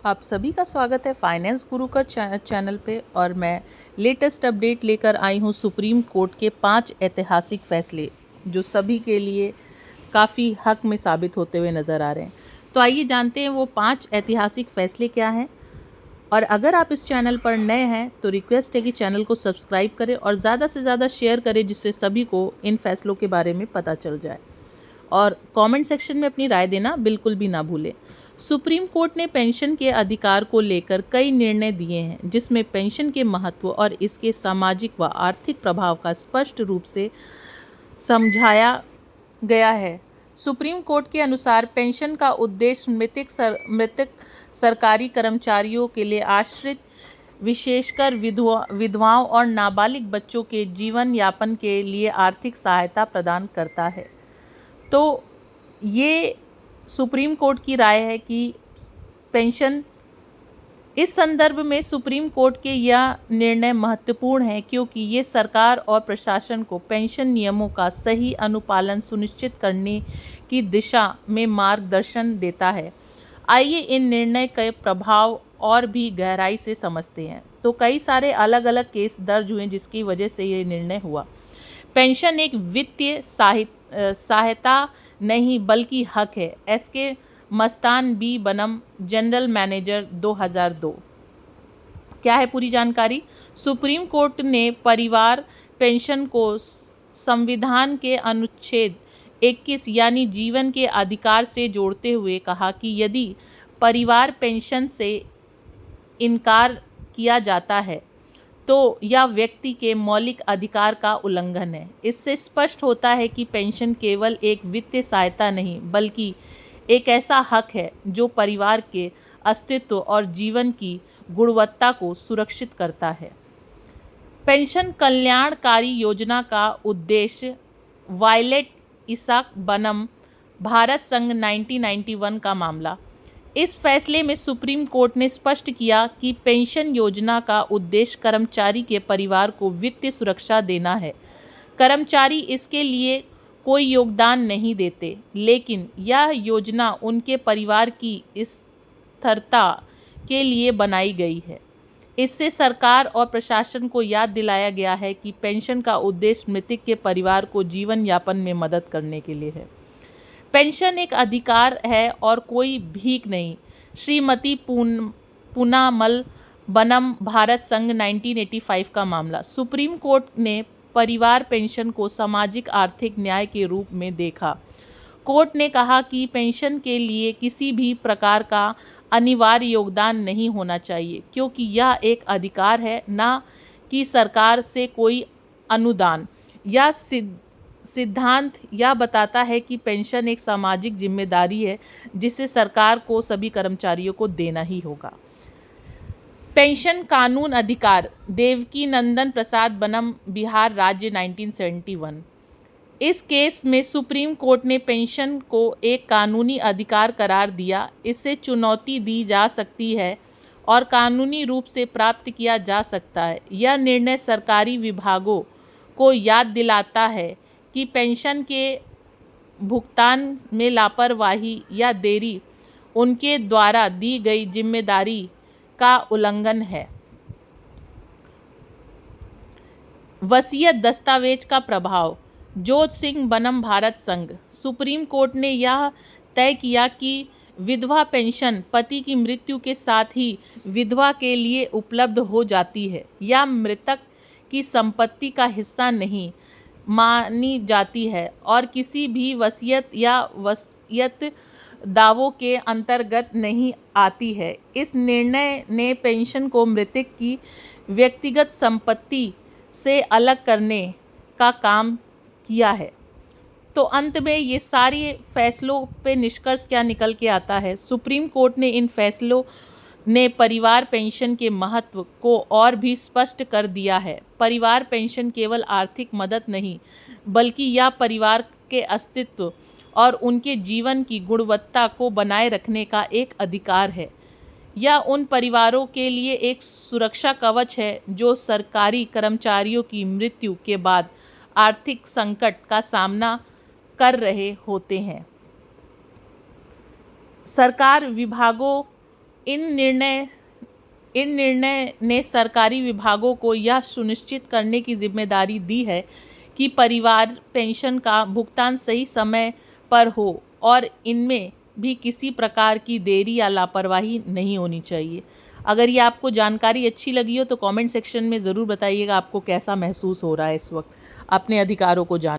आप सभी का स्वागत है फाइनेंस गुरु का चैनल पे। और मैं लेटेस्ट अपडेट लेकर आई हूँ सुप्रीम कोर्ट के 5 ऐतिहासिक फैसले जो सभी के लिए काफ़ी हक में साबित होते हुए नज़र आ रहे हैं। तो आइए जानते हैं वो 5 ऐतिहासिक फैसले क्या हैं। और अगर आप इस चैनल पर नए हैं तो रिक्वेस्ट है कि चैनल को सब्सक्राइब करें और ज़्यादा से ज़्यादा शेयर करें, जिससे सभी को इन फैसलों के बारे में पता चल जाए। और कमेंट सेक्शन में अपनी राय देना बिल्कुल भी ना भूलें। सुप्रीम कोर्ट ने पेंशन के अधिकार को लेकर कई निर्णय दिए हैं, जिसमें पेंशन के महत्व और इसके सामाजिक व आर्थिक प्रभाव का स्पष्ट रूप से समझाया गया है। सुप्रीम कोर्ट के अनुसार पेंशन का उद्देश्य मृतक सरकारी कर्मचारियों के लिए आश्रित, विशेषकर विधवाओं और नाबालिग बच्चों के जीवन यापन के लिए आर्थिक सहायता प्रदान करता है। तो ये सुप्रीम कोर्ट की राय है कि पेंशन, इस संदर्भ में सुप्रीम कोर्ट के यह निर्णय महत्वपूर्ण है क्योंकि ये सरकार और प्रशासन को पेंशन नियमों का सही अनुपालन सुनिश्चित करने की दिशा में मार्गदर्शन देता है। आइए इन निर्णय के प्रभाव और भी गहराई से समझते हैं। तो कई सारे अलग अलग केस दर्ज हुए जिसकी वजह से ये निर्णय हुआ। पेंशन एक वित्तीय सहायता नहीं बल्कि हक है। एसके मस्तान बी बनम, जनरल मैनेजर 2002। क्या है पूरी जानकारी? सुप्रीम कोर्ट ने परिवार पेंशन को संविधान के अनुच्छेद 21 यानी जीवन के अधिकार से जोड़ते हुए कहा कि यदि परिवार पेंशन से इनकार किया जाता है तो यह व्यक्ति के मौलिक अधिकार का उल्लंघन है। इससे स्पष्ट होता है कि पेंशन केवल एक वित्तीय सहायता नहीं बल्कि एक ऐसा हक है जो परिवार के अस्तित्व और जीवन की गुणवत्ता को सुरक्षित करता है। पेंशन कल्याणकारी योजना का उद्देश्य वायलेट इसाक बनम, भारत संघ 1991 का मामला। इस फैसले में सुप्रीम कोर्ट ने स्पष्ट किया कि पेंशन योजना का उद्देश्य कर्मचारी के परिवार को वित्तीय सुरक्षा देना है। कर्मचारी इसके लिए कोई योगदान नहीं देते, लेकिन यह योजना उनके परिवार की स्थिरता के लिए बनाई गई है। इससे सरकार और प्रशासन को याद दिलाया गया है कि पेंशन का उद्देश्य मृतक के परिवार को जीवन यापन में मदद करने के लिए है। पेंशन एक अधिकार है और कोई भीख नहीं। श्रीमती पूनामल बनम, भारत संघ 1985 का मामला। सुप्रीम कोर्ट ने परिवार पेंशन को सामाजिक आर्थिक न्याय के रूप में देखा। कोर्ट ने कहा कि पेंशन के लिए किसी भी प्रकार का अनिवार्य योगदान नहीं होना चाहिए क्योंकि यह एक अधिकार है, ना कि सरकार से कोई अनुदान। यह सिद्धांत यह बताता है कि पेंशन एक सामाजिक जिम्मेदारी है जिसे सरकार को सभी कर्मचारियों को देना ही होगा। पेंशन कानून अधिकार, देवकी नंदन प्रसाद बनम, बिहार राज्य 1971। इस केस में सुप्रीम कोर्ट ने पेंशन को एक कानूनी अधिकार करार दिया। इसे चुनौती दी जा सकती है और कानूनी रूप से प्राप्त किया जा सकता है। यह निर्णय सरकारी विभागों को याद दिलाता है कि पेंशन के भुगतान में लापरवाही या देरी उनके द्वारा दी गई जिम्मेदारी का उल्लंघन है। वसीयत दस्तावेज का प्रभाव, जोत सिंह बनम, भारत संघ। सुप्रीम कोर्ट ने यह तय किया कि विधवा पेंशन पति की मृत्यु के साथ ही विधवा के लिए उपलब्ध हो जाती है या मृतक की संपत्ति का हिस्सा नहीं मानी जाती है और किसी भी वसीयत या वसीयत दावों के अंतर्गत नहीं आती है। इस निर्णय ने पेंशन को मृतक की व्यक्तिगत संपत्ति से अलग करने का काम किया है। तो अंत में ये सारे फैसलों पे निष्कर्ष क्या निकल के आता है? सुप्रीम कोर्ट ने इन फैसलों ने परिवार पेंशन के महत्व को और भी स्पष्ट कर दिया है। परिवार पेंशन केवल आर्थिक मदद नहीं बल्कि यह परिवार के अस्तित्व और उनके जीवन की गुणवत्ता को बनाए रखने का एक अधिकार है। यह उन परिवारों के लिए एक सुरक्षा कवच है जो सरकारी कर्मचारियों की मृत्यु के बाद आर्थिक संकट का सामना कर रहे होते हैं। सरकार विभागों इन निर्णय ने सरकारी विभागों को यह सुनिश्चित करने की जिम्मेदारी दी है कि परिवार पेंशन का भुगतान सही समय पर हो और इनमें भी किसी प्रकार की देरी या लापरवाही नहीं होनी चाहिए। अगर ये आपको जानकारी अच्छी लगी हो तो कमेंट सेक्शन में ज़रूर बताइएगा आपको कैसा महसूस हो रहा है इस वक्त अपने अधिकारों को जान